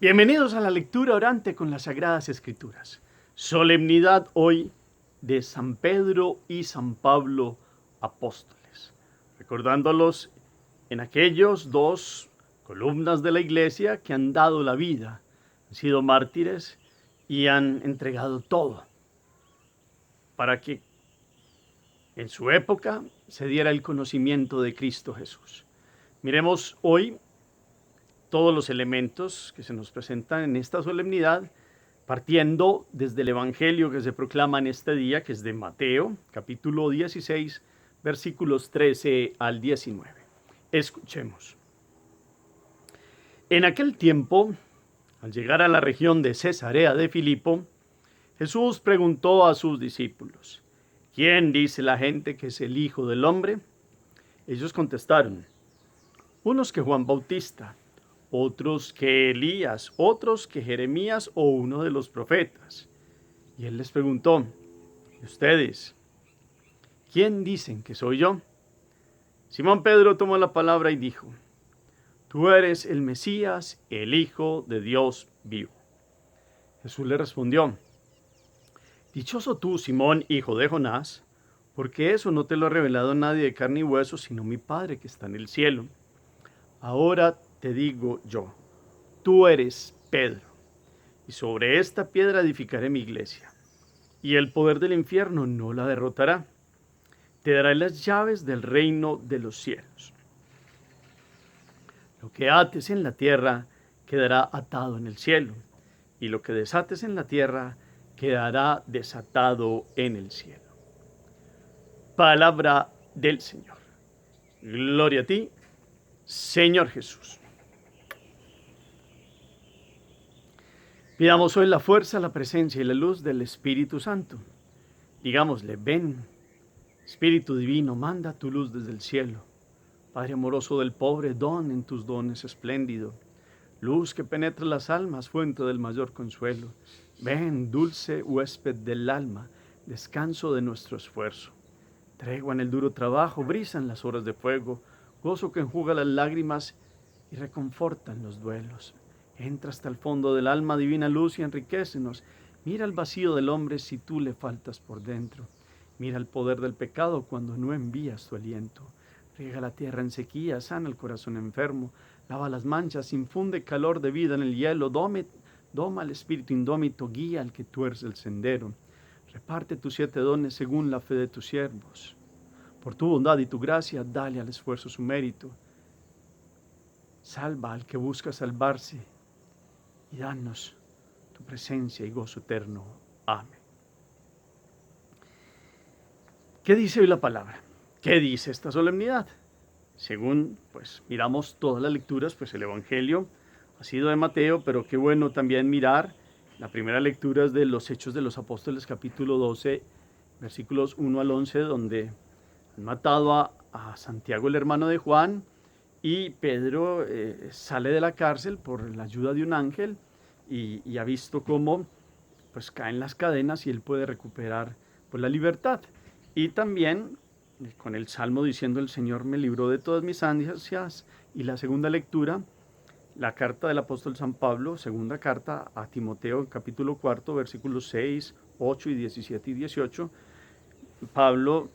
Bienvenidos a la lectura orante con las Sagradas Escrituras. Solemnidad hoy de San Pedro y San Pablo apóstoles, recordándolos en aquellos dos columnas de la iglesia que han dado la vida, han sido mártires y han entregado todo para que en su época se diera el conocimiento de Cristo Jesús. Miremos hoy todos los elementos que se nos presentan en esta solemnidad, partiendo desde el Evangelio que se proclama en este día, que es de Mateo, capítulo 16, versículos 13 al 19. Escuchemos. En aquel tiempo, al llegar a la región de Cesarea de Filipo, Jesús preguntó a sus discípulos: ¿Quién dice la gente que es el Hijo del Hombre? Ellos contestaron: unos que Juan Bautista, otros que Elías, otros que Jeremías o uno de los profetas. Y él les preguntó: ¿y ustedes? ¿Quién dicen que soy yo? Simón Pedro tomó la palabra y dijo: tú eres el Mesías, el Hijo de Dios vivo. Jesús le respondió: dichoso tú, Simón, hijo de Jonás, porque eso no te lo ha revelado nadie de carne y hueso, sino mi Padre que está en el cielo. Ahora te digo yo, tú eres Pedro, y sobre esta piedra edificaré mi iglesia, y el poder del infierno no la derrotará. Te daré las llaves del reino de los cielos. Lo que ates en la tierra quedará atado en el cielo, y lo que desates en la tierra quedará desatado en el cielo. Palabra del Señor. Gloria a ti, Señor Jesús. Pidamos hoy la fuerza, la presencia y la luz del Espíritu Santo. Digámosle: ven, Espíritu Divino, manda tu luz desde el cielo. Padre amoroso del pobre, don en tus dones espléndido. Luz que penetra las almas, fuente del mayor consuelo. Ven, dulce huésped del alma, descanso de nuestro esfuerzo. Tregua en el duro trabajo, brisa en las horas de fuego, gozo que enjuga las lágrimas y reconforta en los duelos. Entra hasta el fondo del alma, divina luz, y enriquécenos. Mira el vacío del hombre si tú le faltas por dentro. Mira el poder del pecado cuando no envías tu aliento. Riega la tierra en sequía, sana el corazón enfermo, lava las manchas, infunde calor de vida en el hielo, doma al espíritu indómito, guía al que tuerce el sendero. Reparte tus 7 dones según la fe de tus siervos. Por tu bondad y tu gracia, dale al esfuerzo su mérito. Salva al que busca salvarse y danos tu presencia y gozo eterno. Amén. ¿Qué dice hoy la palabra? ¿Qué dice esta solemnidad? Según miramos todas las lecturas, el Evangelio ha sido de Mateo, pero qué bueno también mirar la primera lectura es de los Hechos de los Apóstoles, capítulo 12, versículos 1 al 11, donde han matado a Santiago, el hermano de Juan, y Pedro sale de la cárcel por la ayuda de un ángel y ha visto cómo caen las cadenas y él puede recuperar la libertad. Y también con el Salmo diciendo: el Señor me libró de todas mis ansias. Y la segunda lectura, la carta del apóstol San Pablo, segunda carta a Timoteo, capítulo 4, versículos 6, 8 y 17 y 18. Pablo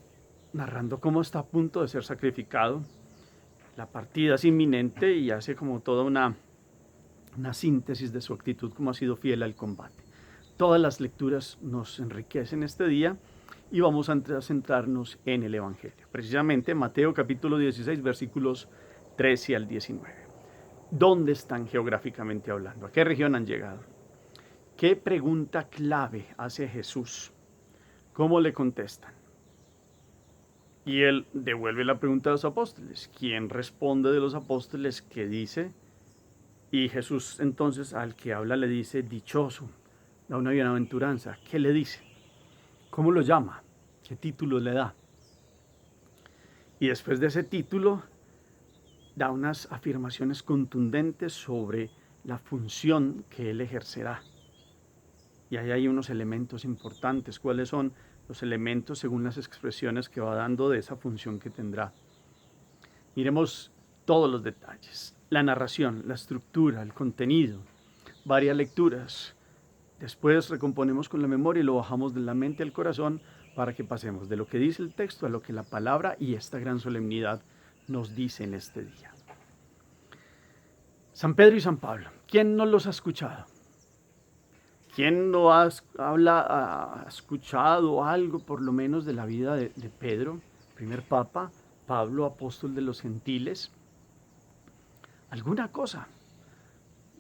narrando cómo está a punto de ser sacrificado. La partida es inminente y hace como toda una síntesis de su actitud, como ha sido fiel al combate. Todas las lecturas nos enriquecen este día y vamos a centrarnos en el Evangelio. Precisamente Mateo capítulo 16, versículos 13 al 19. ¿Dónde están geográficamente hablando? ¿A qué región han llegado? ¿Qué pregunta clave hace Jesús? ¿Cómo le contestan? Y él devuelve la pregunta a los apóstoles. ¿Quién responde de los apóstoles? ¿Qué dice? Y Jesús entonces al que habla le dice: dichoso, da una bienaventuranza. ¿Qué le dice? ¿Cómo lo llama? ¿Qué título le da? Y después de ese título da unas afirmaciones contundentes sobre la función que él ejercerá. Y ahí hay unos elementos importantes. ¿Cuáles son los elementos según las expresiones que va dando de esa función que tendrá? Miremos todos los detalles. La narración, la estructura, el contenido. varias lecturas. Después recomponemos con la memoria y lo bajamos de la mente al corazón para que pasemos de lo que dice el texto a lo que la palabra y esta gran solemnidad nos dice en este día. San Pedro y San Pablo, ¿quién no los ha escuchado? ¿Quién no ha escuchado algo por lo menos de la vida de Pedro, primer papa, Pablo, apóstol de los gentiles? ¿Alguna cosa?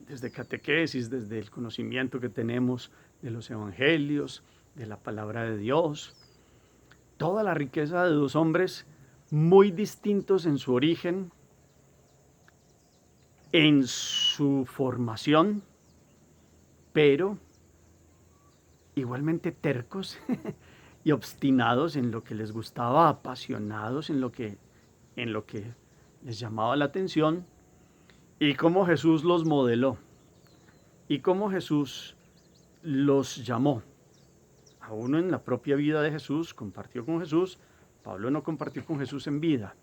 Desde catequesis, desde el conocimiento que tenemos de los evangelios, de la palabra de Dios, toda la riqueza de dos hombres muy distintos en su origen, en su formación, pero igualmente tercos y obstinados en lo que les gustaba, apasionados en lo que les llamaba la atención, y cómo Jesús los modeló, y cómo Jesús los llamó. A uno en la propia vida de Jesús, compartió con Jesús. Pablo no compartió con Jesús en vida,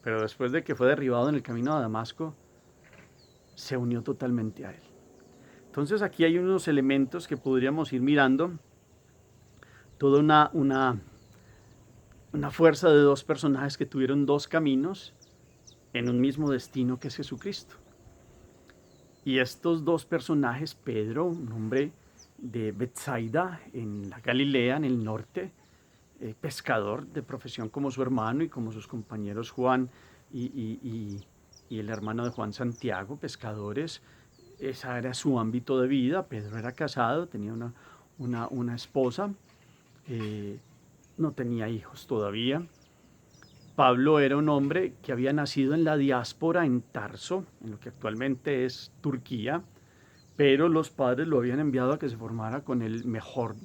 pero después de que fue derribado en el camino a Damasco, se unió totalmente a él. Entonces aquí hay unos elementos que podríamos ir mirando, toda una fuerza de dos personajes que tuvieron dos caminos en un mismo destino que es Jesucristo. Y estos dos personajes, Pedro, un hombre de Betsaida, en la Galilea, en el norte, pescador de profesión como su hermano y como sus compañeros Juan y el hermano de Juan, Santiago, pescadores. Ese era su ámbito de vida. Pedro era casado, tenía una esposa, no tenía hijos todavía. Pablo era un hombre que había nacido en la diáspora en Tarso, en lo que actualmente es Turquía, pero los padres lo habían enviado a que se formara con el mejor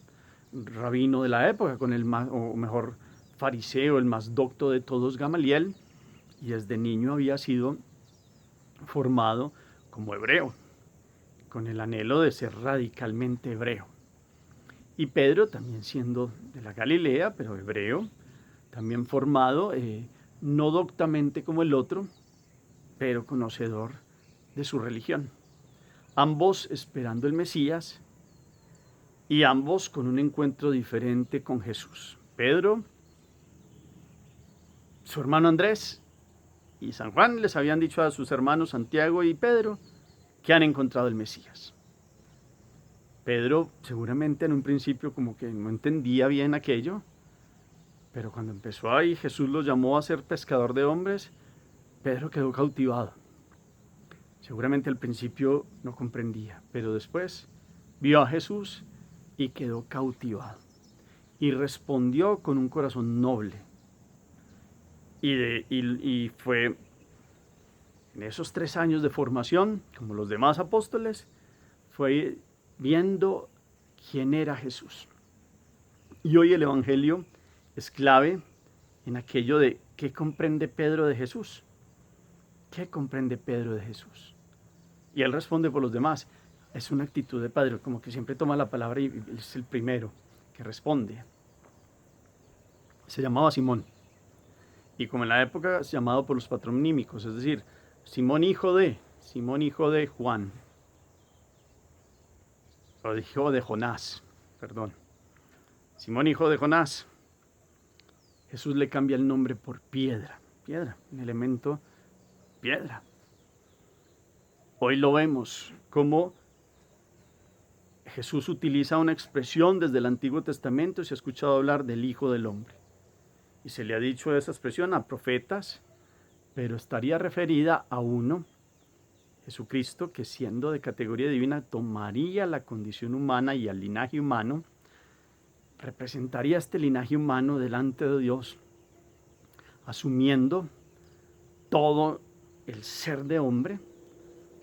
rabino de la época, con el mejor fariseo, el más docto de todos, Gamaliel, y desde niño había sido formado como hebreo, con el anhelo de ser radicalmente hebreo. Y Pedro, también siendo de la Galilea, pero hebreo, también formado, no doctamente como el otro, pero conocedor de su religión. Ambos esperando el Mesías y ambos con un encuentro diferente con Jesús. Pedro, su hermano Andrés y San Juan les habían dicho a sus hermanos Santiago y Pedro que han encontrado el Mesías. Pedro seguramente en un principio como que no entendía bien aquello, pero cuando empezó ahí Jesús los llamó a ser pescador de hombres, Pedro quedó cautivado. Seguramente al principio no comprendía, pero después vio a Jesús y quedó cautivado. Y respondió con un corazón noble. Y fue en esos 3 años de formación, como los demás apóstoles, fue viendo quién era Jesús. Y hoy el Evangelio es clave en aquello de qué comprende Pedro de Jesús. ¿Qué comprende Pedro de Jesús? Y él responde por los demás. Es una actitud de Pedro, como que siempre toma la palabra y es el primero que responde. Se llamaba Simón. Y como en la época es llamado por los patronímicos, es decir, Simón hijo de Juan, o hijo de Jonás, perdón. Simón hijo de Jonás. Jesús le cambia el nombre por piedra, un elemento piedra. Hoy lo vemos como Jesús utiliza una expresión desde el Antiguo Testamento, se ha escuchado hablar del Hijo del Hombre. Y se le ha dicho esa expresión a profetas, pero estaría referida a uno, Jesucristo, que siendo de categoría divina tomaría la condición humana y el linaje humano, representaría este linaje humano delante de Dios, asumiendo todo el ser de hombre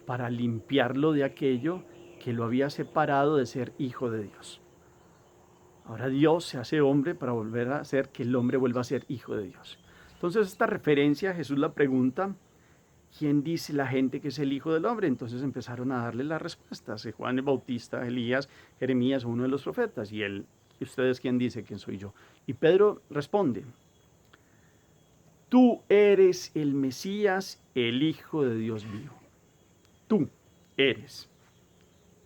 para limpiarlo de aquello que lo había separado de ser hijo de Dios. Ahora Dios se hace hombre para volver a hacer que el hombre vuelva a ser hijo de Dios. Entonces esta referencia, Jesús la pregunta, ¿quién dice la gente que es el Hijo del Hombre? Entonces empezaron a darle las respuestas. Juan el Bautista, Elías, Jeremías, uno de los profetas. Y él, ¿y ustedes quién dice quién soy yo? Y Pedro responde, tú eres el Mesías, el Hijo de Dios vivo. Tú eres.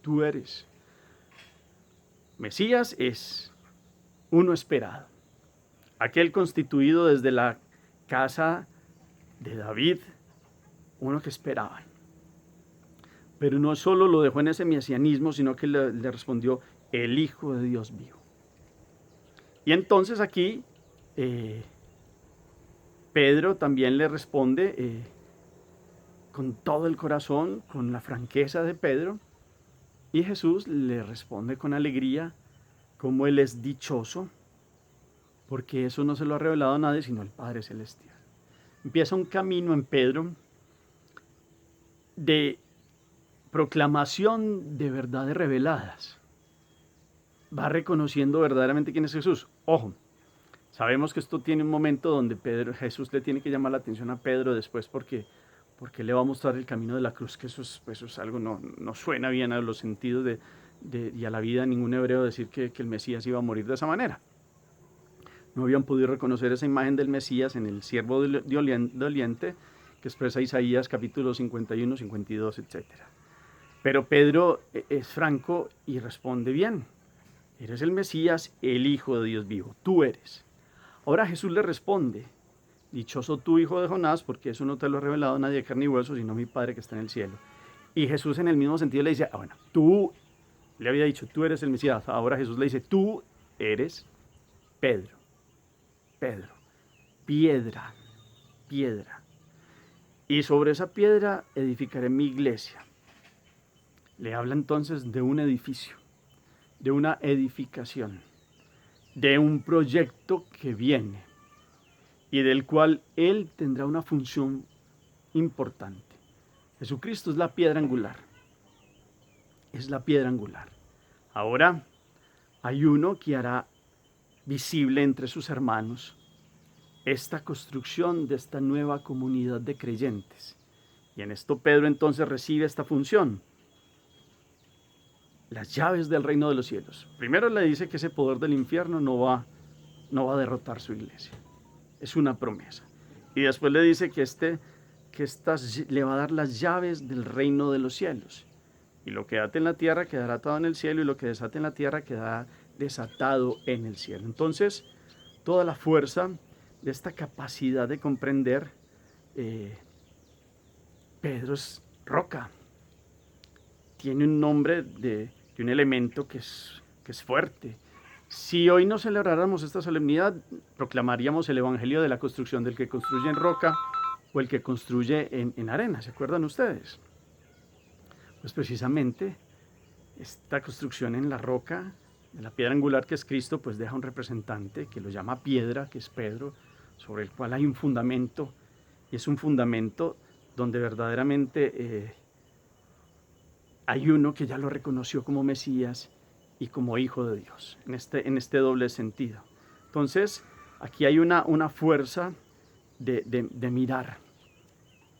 tú eres. Mesías es uno esperado, aquel constituido desde la casa de David, uno que esperaban. Pero no solo lo dejó en ese mesianismo, sino que le respondió el Hijo de Dios vivo. Y entonces aquí Pedro también le responde con todo el corazón, con la franqueza de Pedro, y Jesús le responde con alegría, como él es dichoso, porque eso no se lo ha revelado a nadie, sino el Padre Celestial. Empieza un camino en Pedro de proclamación de verdades reveladas. Va reconociendo verdaderamente quién es Jesús. Ojo, sabemos que esto tiene un momento donde Jesús le tiene que llamar la atención a Pedro después porque le va a mostrar el camino de la cruz, que eso es algo, no suena bien a los sentidos y a la vida de ningún hebreo decir que el Mesías iba a morir de esa manera. No habían podido reconocer esa imagen del Mesías en el siervo doliente que expresa Isaías capítulo 51, 52, etc. Pero Pedro es franco y responde bien. Eres el Mesías, el Hijo de Dios vivo. Tú eres. Ahora Jesús le responde, dichoso tú, hijo de Jonás, porque eso no te lo ha revelado nadie de carne y hueso, sino mi Padre que está en el cielo. Y Jesús en el mismo sentido le dice, bueno, tú, le había dicho, tú eres el Mesías. Ahora Jesús le dice, tú eres Pedro. Pedro, piedra, piedra. Y sobre esa piedra edificaré mi iglesia. Le habla entonces de un edificio, de una edificación, de un proyecto que viene y del cual él tendrá una función importante. Jesucristo es la piedra angular. Es la piedra angular. Ahora hay uno que hará visible entre sus hermanos esta construcción de esta nueva comunidad de creyentes. Y en esto Pedro entonces recibe esta función. Las llaves del reino de los cielos. Primero le dice que ese poder del infierno no va a derrotar su iglesia. Es una promesa. Y después le dice que le va a dar las llaves del reino de los cielos. Y lo que ate en la tierra quedará atado en el cielo, y lo que desate en la tierra quedará desatado en el cielo. Entonces, toda la fuerza de esta capacidad de comprender, Pedro es roca. Tiene un nombre de un elemento que es fuerte. Si hoy no celebráramos esta solemnidad, proclamaríamos el evangelio de la construcción del que construye en roca o el que construye en arena. ¿Se acuerdan ustedes? Pues precisamente esta construcción en la roca, de la piedra angular que es Cristo, pues deja un representante que lo llama piedra, que es Pedro, sobre el cual hay un fundamento, y es un fundamento donde verdaderamente hay uno que ya lo reconoció como Mesías y como Hijo de Dios, en este doble sentido. Entonces, aquí hay una fuerza de mirar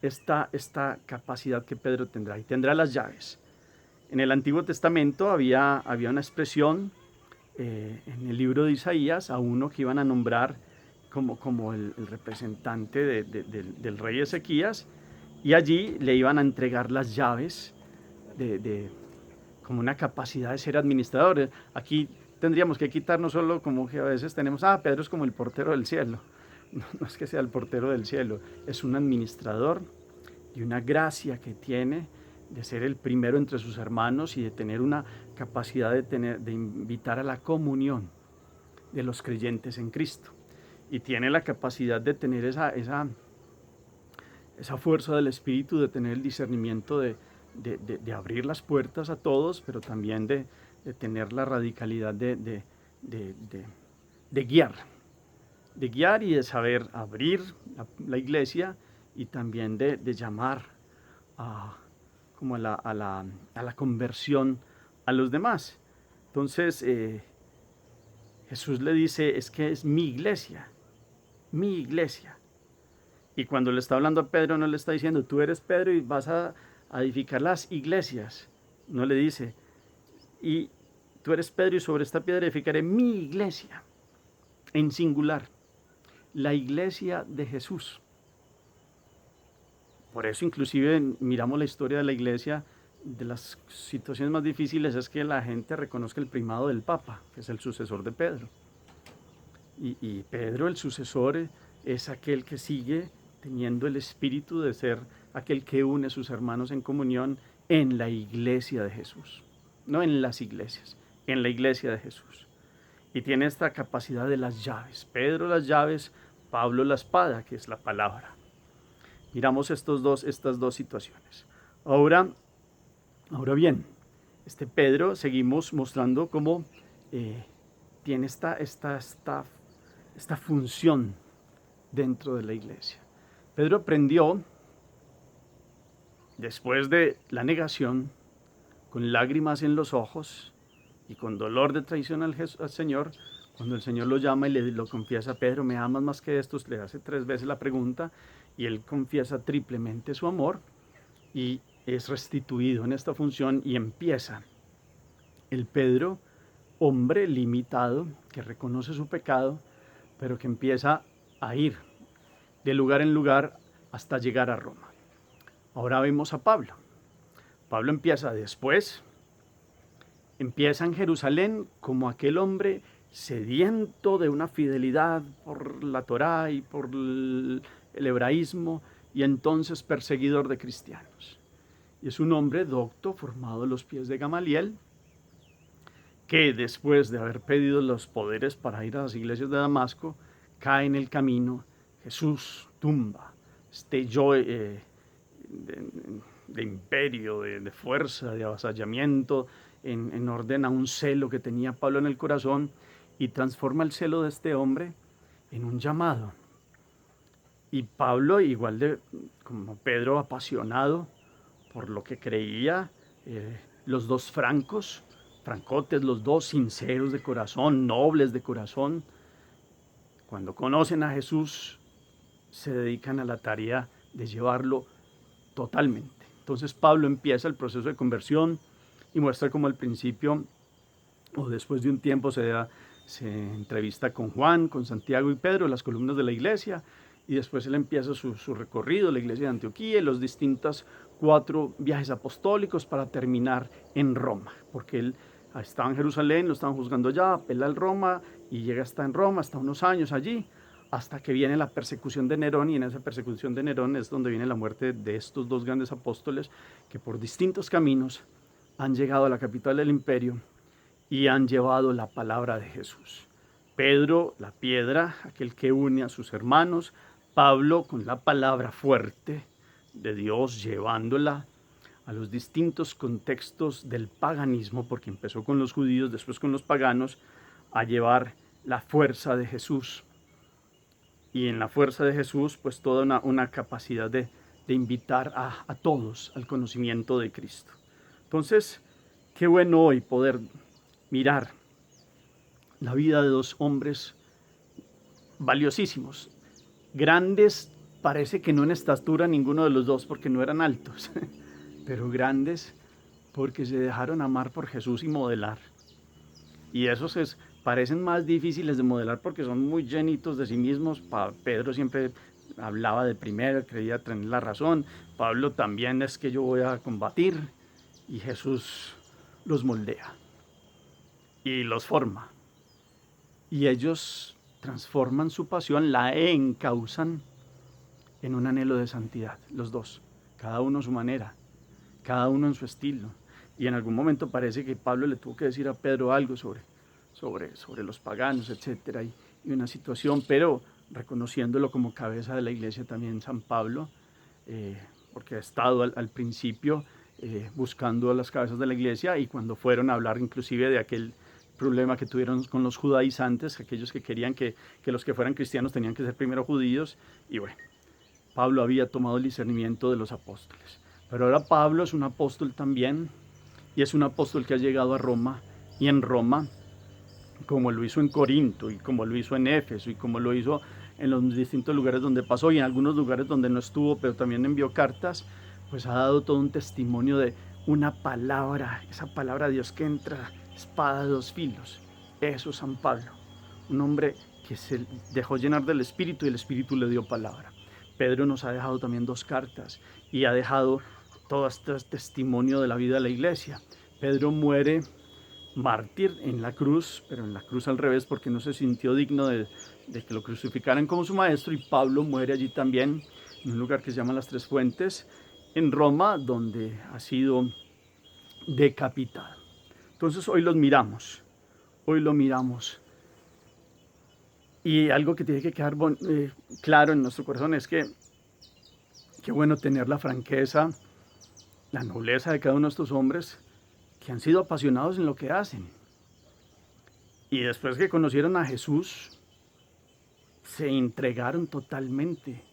esta capacidad que Pedro tendrá, y tendrá las llaves. En el Antiguo Testamento había una expresión en el libro de Isaías a uno que iban a nombrar como el representante del rey Ezequías, y allí le iban a entregar las llaves como una capacidad de ser administradores. Aquí tendríamos que quitarnos solo como que a veces tenemos, Pedro es como el portero del cielo. No es que sea el portero del cielo, es un administrador y una gracia que tiene de ser el primero entre sus hermanos y de tener una capacidad de invitar a la comunión de los creyentes en Cristo. Y tiene la capacidad de tener esa fuerza del Espíritu, de tener el discernimiento de abrir las puertas a todos, pero también de tener la radicalidad de guiar y de saber abrir la iglesia, y también de llamar a la conversión a los demás. Entonces Jesús le dice, es que es mi iglesia. Y cuando le está hablando a Pedro, no le está diciendo, tú eres Pedro y vas a edificar las iglesias. No le dice, y tú eres Pedro y sobre esta piedra edificaré mi iglesia, en singular, la iglesia de Jesús. Por eso inclusive miramos la historia de la iglesia de las situaciones más difíciles es que la gente reconozca el primado del Papa, que es el sucesor de Pedro. Y Pedro, el sucesor, es aquel que sigue teniendo el espíritu de ser aquel que une a sus hermanos en comunión en la iglesia de Jesús. No en las iglesias, en la iglesia de Jesús. Y tiene esta capacidad de las llaves. Pedro las llaves, Pablo la espada, que es la palabra. Miramos estas dos situaciones. Ahora bien, Pedro seguimos mostrando cómo tiene esta función dentro de la iglesia. Pedro aprendió, después de la negación, con lágrimas en los ojos y con dolor de traición al Señor, cuando el Señor lo llama y lo confiesa: Pedro, ¿me amas más que estos? Le hace 3 veces la pregunta y él confiesa triplemente su amor y es restituido en esta función y empieza el Pedro, hombre limitado, que reconoce su pecado, pero que empieza a ir de lugar en lugar hasta llegar a Roma. Ahora vemos a Pablo. Pablo empieza en Jerusalén como aquel hombre sediento de una fidelidad por la Torá y por el hebraísmo, y entonces perseguidor de cristianos. Y es un hombre docto, formado a los pies de Gamaliel, que después de haber pedido los poderes para ir a las iglesias de Damasco, cae en el camino. Jesús tumba este yo de imperio, de fuerza, de avasallamiento, en orden a un celo que tenía Pablo en el corazón, y transforma el celo de este hombre en un llamado. Y Pablo, igual como Pedro, apasionado por lo que creía, los dos francotes, los dos sinceros de corazón, nobles de corazón, cuando conocen a Jesús, se dedican a la tarea de llevarlo totalmente. Entonces Pablo empieza el proceso de conversión y muestra cómo al principio, o después de un tiempo, se entrevista con Juan, con Santiago y Pedro, las columnas de la iglesia, y después él empieza su recorrido, la iglesia de Antioquía, y los distintos 4 viajes apostólicos para terminar en Roma, porque él estaba en Jerusalén, lo estaban juzgando allá, apela al Roma y llega hasta en Roma, hasta unos años allí, hasta que viene la persecución de Nerón, y en esa persecución de Nerón es donde viene la muerte de estos 2 grandes apóstoles que por distintos caminos han llegado a la capital del imperio y han llevado la palabra de Jesús. Pedro, la piedra, aquel que une a sus hermanos; Pablo, con la palabra fuerte de Dios, llevándola a los distintos contextos del paganismo, porque empezó con los judíos, después con los paganos, a llevar la fuerza de Jesús. Y en la fuerza de Jesús, pues toda una capacidad de invitar a todos al conocimiento de Cristo. Entonces, qué bueno hoy poder mirar la vida de 2 hombres valiosísimos, grandes, parece que no en estatura ninguno de los 2 porque no eran altos, pero grandes porque se dejaron amar por Jesús y modelar. Y esos parecen más difíciles de modelar porque son muy llenitos de sí mismos. Pedro siempre hablaba de primero, creía tener la razón. Pablo también es que yo voy a combatir. Y Jesús los moldea y los forma. Y ellos transforman su pasión, la encausan en un anhelo de santidad, los 2, cada uno a su manera, cada uno en su estilo. Y en algún momento parece que Pablo le tuvo que decir a Pedro algo sobre los paganos, etcétera, y una situación, pero reconociéndolo como cabeza de la iglesia también San Pablo, porque ha estado al principio buscando a las cabezas de la iglesia, y cuando fueron a hablar inclusive de aquel problema que tuvieron con los judaizantes, aquellos que querían que los que fueran cristianos tenían que ser primero judíos, y bueno, Pablo había tomado el discernimiento de los apóstoles. Pero ahora Pablo es un apóstol también, y es un apóstol que ha llegado a Roma, y en Roma, como lo hizo en Corinto, y como lo hizo en Éfeso, y como lo hizo en los distintos lugares donde pasó, y en algunos lugares donde no estuvo, pero también envió cartas, pues ha dado todo un testimonio de una palabra, esa palabra de Dios que entra, espada de 2 filos. Eso es San Pablo, un hombre que se dejó llenar del Espíritu y el Espíritu le dio palabra. Pedro nos ha dejado también 2 cartas y ha dejado todo este es testimonio de la vida de la iglesia. Pedro muere mártir en la cruz, pero en la cruz al revés porque no se sintió digno de que lo crucificaran como su maestro, y Pablo muere allí también, en un lugar que se llama Las Tres Fuentes, en Roma, donde ha sido decapitado. Entonces hoy lo miramos. Y algo que tiene que quedar claro en nuestro corazón es que qué bueno tener la franqueza, la nobleza de cada uno de estos hombres que han sido apasionados en lo que hacen. Y después que conocieron a Jesús, se entregaron totalmente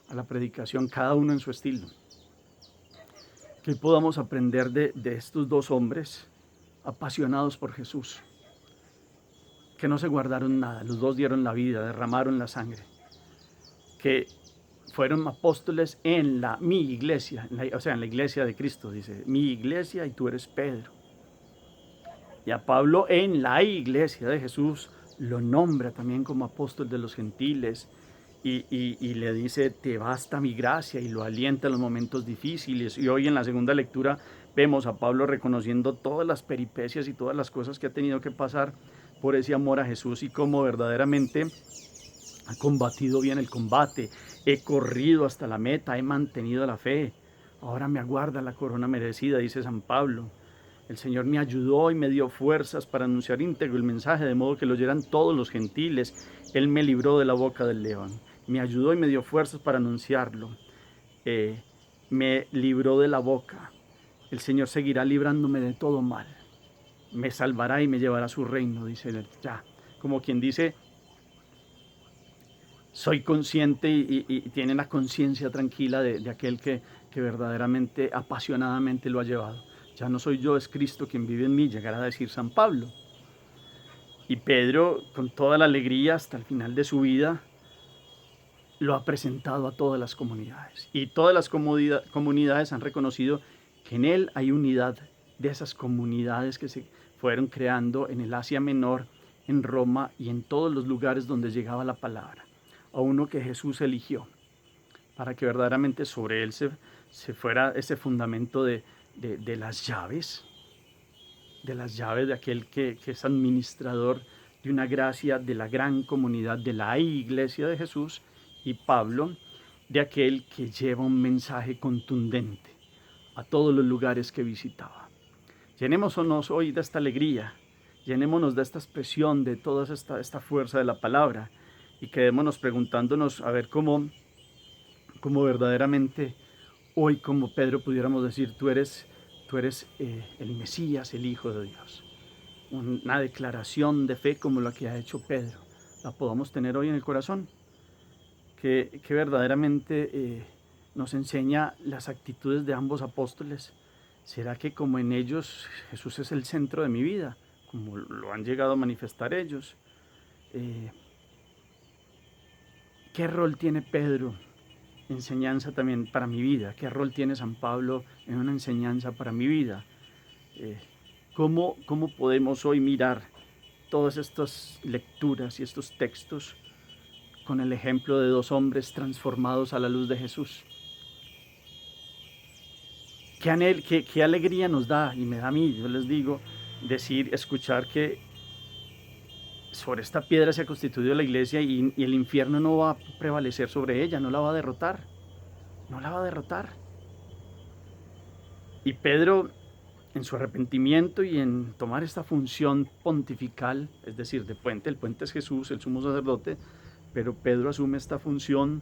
a la predicación, cada uno en su estilo. Que podamos aprender de estos dos hombres apasionados por Jesús, que no se guardaron nada, los dos dieron la vida, derramaron la sangre, que fueron apóstoles en mi iglesia, en la iglesia de Cristo, dice, mi iglesia y tú eres Pedro. Y a Pablo en la iglesia de Jesús lo nombra también como apóstol de los gentiles y le dice, te basta mi gracia, y lo alienta en los momentos difíciles. Y hoy en la segunda lectura vemos a Pablo reconociendo todas las peripecias y todas las cosas que ha tenido que pasar por ese amor a Jesús, y cómo verdaderamente ha combatido bien el combate, he corrido hasta la meta, he mantenido la fe. Ahora me aguarda la corona merecida, dice San Pablo. El Señor me ayudó y me dio fuerzas para anunciar íntegro el mensaje, de modo que lo oyeran todos los gentiles. Él me libró de la boca del león. Me ayudó y me dio fuerzas para anunciarlo. Me libró de la boca. El Señor seguirá librándome de todo mal. Me salvará y me llevará a su reino, dice él. Ya, como quien dice, soy consciente y tiene la conciencia tranquila de aquel que verdaderamente, apasionadamente lo ha llevado. Ya no soy yo, es Cristo quien vive en mí, llegará a decir San Pablo. Y Pedro, con toda la alegría hasta el final de su vida, lo ha presentado a todas las comunidades. Y todas las comunidades han reconocido que en él hay unidad de esas comunidades que se fueron creando en el Asia Menor, en Roma y en todos los lugares donde llegaba la palabra. A uno que Jesús eligió para que verdaderamente sobre él se fuera ese fundamento de las llaves, de aquel que es administrador de una gracia de la gran comunidad de la iglesia de Jesús, y Pablo, de aquel que lleva un mensaje contundente a todos los lugares que visitaba. Llenémonos hoy de esta alegría, llenémonos de esta expresión, de toda esta fuerza de la palabra, y quedémonos preguntándonos a ver cómo verdaderamente hoy, como Pedro, pudiéramos decir, tú eres el Mesías, el Hijo de Dios. Una declaración de fe como la que ha hecho Pedro, la podamos tener hoy en el corazón, que verdaderamente nos enseña las actitudes de ambos apóstoles. ¿Será que como en ellos Jesús es el centro de mi vida, como lo han llegado a manifestar ellos? ¿Qué rol tiene Pedro? Enseñanza también para mi vida. ¿Qué rol tiene San Pablo en una enseñanza para mi vida? ¿Cómo podemos hoy mirar todas estas lecturas y estos textos con el ejemplo de dos hombres transformados a la luz de Jesús? ¿Qué alegría nos da? Y me da a mí, yo les digo, escuchar que sobre esta piedra se ha constituido la iglesia, y el infierno no va a prevalecer sobre ella, no la va a derrotar. No la va a derrotar. Y Pedro, en su arrepentimiento y en tomar esta función pontifical, es decir, de puente, el puente es Jesús, el sumo sacerdote, pero Pedro asume esta función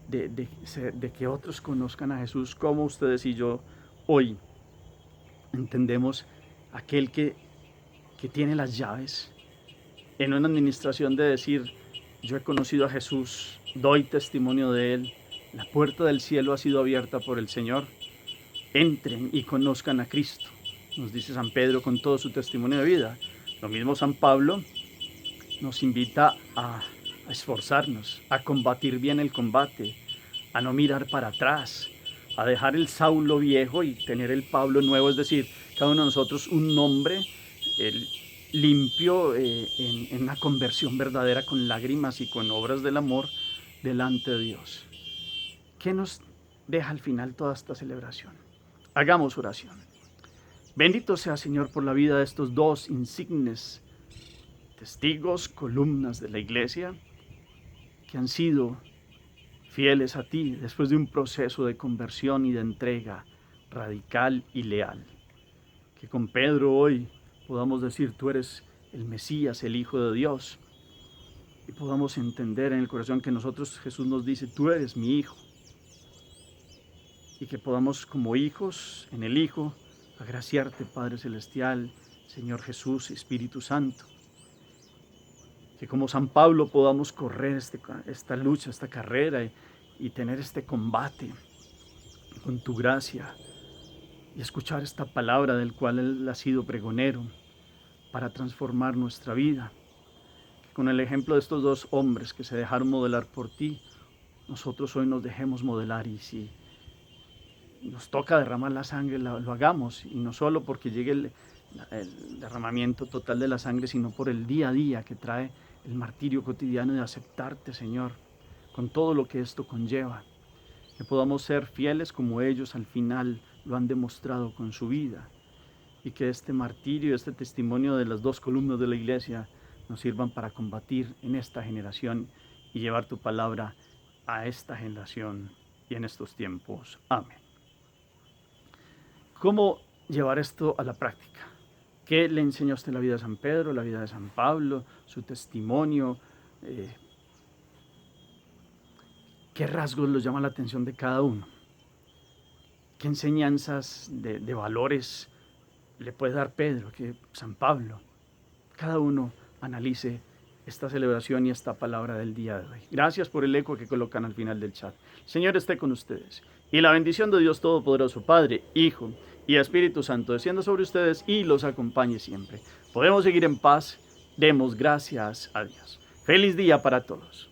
de que otros conozcan a Jesús, como ustedes y yo hoy entendemos aquel que tiene las llaves en una administración de decir, yo he conocido a Jesús, doy testimonio de él, la puerta del cielo ha sido abierta por el Señor, entren y conozcan a Cristo, nos dice San Pedro con todo su testimonio de vida. Lo mismo San Pablo nos invita a esforzarnos, a combatir bien el combate, a no mirar para atrás, a dejar el Saulo viejo y tener el Pablo nuevo, es decir, cada uno de nosotros un nombre limpio en una conversión verdadera, con lágrimas y con obras del amor delante de Dios. ¿Qué nos deja al final toda esta celebración. Hagamos oración. Bendito sea, Señor, por la vida de estos dos insignes testigos, columnas de la iglesia, que han sido fieles a ti después de un proceso de conversión y de entrega radical y leal. Que con Pedro hoy podamos decir, tú eres el Mesías, el Hijo de Dios, y podamos entender en el corazón que nosotros, Jesús nos dice, tú eres mi Hijo, y que podamos como hijos en el Hijo agraciarte, Padre Celestial, Señor Jesús, Espíritu Santo. Que como San Pablo podamos correr esta lucha, esta carrera y tener este combate con tu gracia y escuchar esta palabra del cual Él ha sido pregonero para transformar nuestra vida. Que con el ejemplo de estos dos hombres que se dejaron modelar por ti, nosotros hoy nos dejemos modelar, y si nos toca derramar la sangre, lo hagamos, y no solo porque llegue el derramamiento total de la sangre, sino por el día a día que trae el martirio cotidiano de aceptarte, Señor, con todo lo que esto conlleva. Que podamos ser fieles como ellos al final lo han demostrado con su vida, y que este martirio, este testimonio de las dos columnas de la iglesia nos sirvan para combatir en esta generación y llevar tu palabra a esta generación y en estos tiempos. Amén. ¿Cómo llevar esto a la práctica? ¿Qué le enseñó a usted la vida de San Pedro, la vida de San Pablo, su testimonio? ¿Qué rasgos los llama la atención de cada uno? ¿Qué enseñanzas de valores le puede dar Pedro, que San Pablo? Cada uno analice esta celebración y esta palabra del día de hoy. Gracias por el eco que colocan al final del chat. El Señor esté con ustedes. Y la bendición de Dios Todopoderoso, Padre, Hijo y Espíritu Santo, descienda sobre ustedes y los acompañe siempre. Podemos seguir en paz. Demos gracias a Dios. Feliz día para todos.